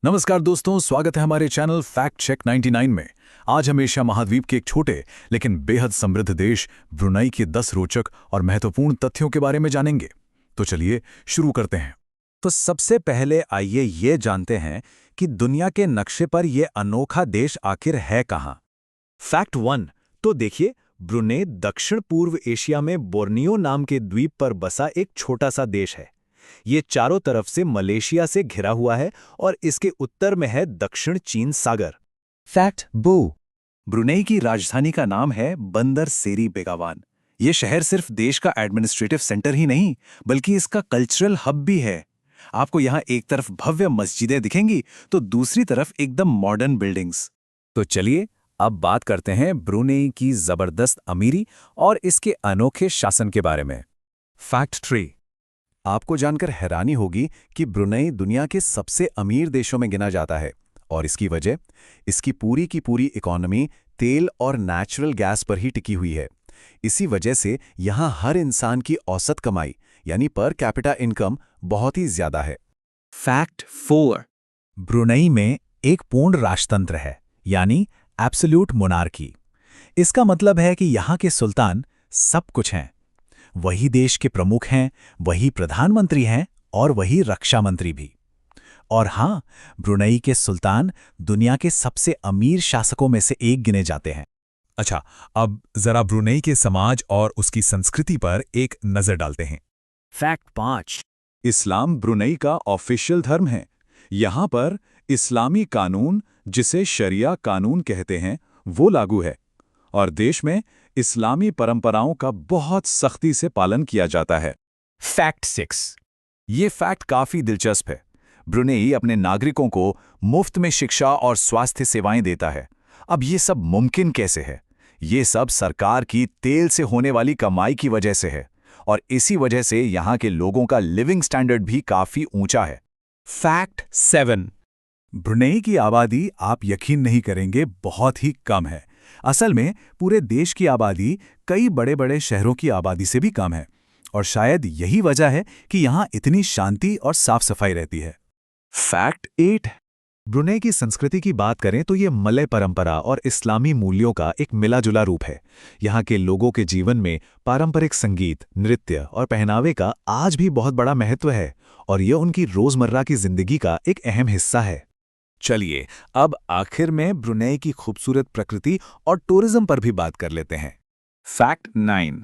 नमस्कार दोस्तों, स्वागत है हमारे चैनल फैक्ट चेक 99 में। आज हम एशिया महाद्वीप के एक छोटे लेकिन बेहद समृद्ध देश ब्रुनेई के 10 रोचक और महत्वपूर्ण तथ्यों के बारे में जानेंगे। तो चलिए शुरू करते हैं। तो सबसे पहले आइए ये जानते हैं कि दुनिया के नक्शे पर यह अनोखा देश आखिर है कहाँ। फैक्ट 1। तो देखिए, ब्रुनेई दक्षिण पूर्व एशिया में बोर्नियो नाम के द्वीप पर बसा एक छोटा सा देश है। ये चारों तरफ से मलेशिया से घिरा हुआ है और इसके उत्तर में है दक्षिण चीन सागर। फैक्ट 2। ब्रुनेई की राजधानी का नाम है बंदर सेरी बेगावान। ये शहर सिर्फ देश का एडमिनिस्ट्रेटिव सेंटर ही नहीं, बल्कि इसका कल्चरल हब भी है। आपको यहाँ एक तरफ भव्य मस्जिदें दिखेंगी तो दूसरी तरफ एकदम मॉडर्न बिल्डिंग्स। तो चलिए अब बात करते हैं ब्रुनेई की जबरदस्त अमीरी और इसके अनोखे शासन के बारे में। फैक्ट 3। आपको जानकर हैरानी होगी कि ब्रुनेई दुनिया के सबसे अमीर देशों में गिना जाता है, और इसकी वजह इसकी पूरी की पूरी इकोनॉमी तेल और नेचुरल गैस पर ही टिकी हुई है। इसी वजह से यहाँ हर इंसान की औसत कमाई यानी पर कैपिटा इनकम बहुत ही ज्यादा है। फैक्ट 4। ब्रुनेई में एक पूर्ण राजतंत्र है, यानी एब्सोल्यूट मोनार्की। इसका मतलब है कि यहाँ के सुल्तान सब कुछ हैं। वही देश के प्रमुख हैं, वही प्रधानमंत्री हैं और वही रक्षा मंत्री भी। और हाँ, ब्रुनेई के सुल्तान दुनिया के सबसे अमीर शासकों में से एक गिने जाते हैं। अच्छा, अब जरा ब्रुनेई के समाज और उसकी संस्कृति पर एक नजर डालते हैं। फैक्ट 5। इस्लाम ब्रुनेई का ऑफिशियल धर्म है। यहाँ पर इस्लामी कानून, जिसे शरिया कानून कहते हैं, वो लागू है और देश में इस्लामी परंपराओं का बहुत सख्ती से पालन किया जाता है। फैक्ट 6। ये फैक्ट काफी दिलचस्प है। ब्रुनेई अपने नागरिकों को मुफ्त में शिक्षा और स्वास्थ्य सेवाएं देता है। अब ये सब मुमकिन कैसे है? ये सब सरकार की तेल से होने वाली कमाई की वजह से है, और इसी वजह से यहाँ के लोगों का लिविंग स्टैंडर्ड भी काफी ऊंचा है। फैक्ट 7। ब्रुनेई की आबादी, आप यकीन नहीं करेंगे, बहुत ही कम है। असल में पूरे देश की आबादी कई बड़े बड़े शहरों की आबादी से भी कम है, और शायद यही वजह है कि यहाँ इतनी शांति और साफ सफाई रहती है। फैक्ट 8। ब्रुनेई की संस्कृति की बात करें तो ये मलय परंपरा और इस्लामी मूल्यों का एक मिला-जुला रूप है। यहाँ के लोगों के जीवन में पारंपरिक संगीत, नृत्य और पहनावे का आज भी बहुत बड़ा महत्व है, और ये उनकी रोजमर्रा की जिंदगी का एक अहम हिस्सा है। चलिए अब आखिर में ब्रुनेई की खूबसूरत प्रकृति और टूरिज्म पर भी बात कर लेते हैं। फैक्ट 9।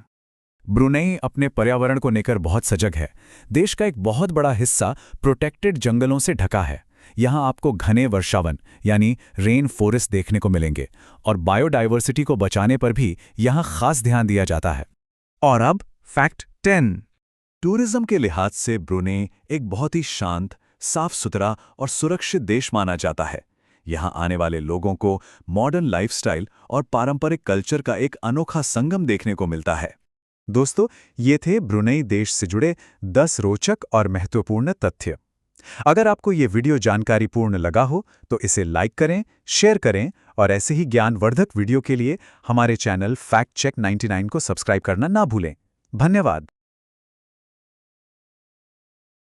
ब्रुनेई अपने पर्यावरण को लेकर बहुत सजग है। देश का एक बहुत बड़ा हिस्सा प्रोटेक्टेड जंगलों से ढका है। यहाँ आपको घने वर्षावन यानी रेन फॉरेस्ट देखने को मिलेंगे, और बायोडाइवर्सिटी को बचाने पर भी यहाँ खास ध्यान दिया जाता है। और अब फैक्ट 10। टूरिज्म के लिहाज से ब्रुनेई एक बहुत ही शांत, साफ सुथरा और सुरक्षित देश माना जाता है। यहाँ आने वाले लोगों को मॉडर्न लाइफस्टाइल और पारंपरिक कल्चर का एक अनोखा संगम देखने को मिलता है। दोस्तों, ये थे ब्रुनेई देश से जुड़े 10 रोचक और महत्वपूर्ण तथ्य। अगर आपको ये वीडियो जानकारीपूर्ण लगा हो तो इसे लाइक करें, शेयर करें, और ऐसे ही ज्ञानवर्धक वीडियो के लिए हमारे चैनल फैक्ट चेक 99 को सब्सक्राइब करना ना भूलें। धन्यवाद।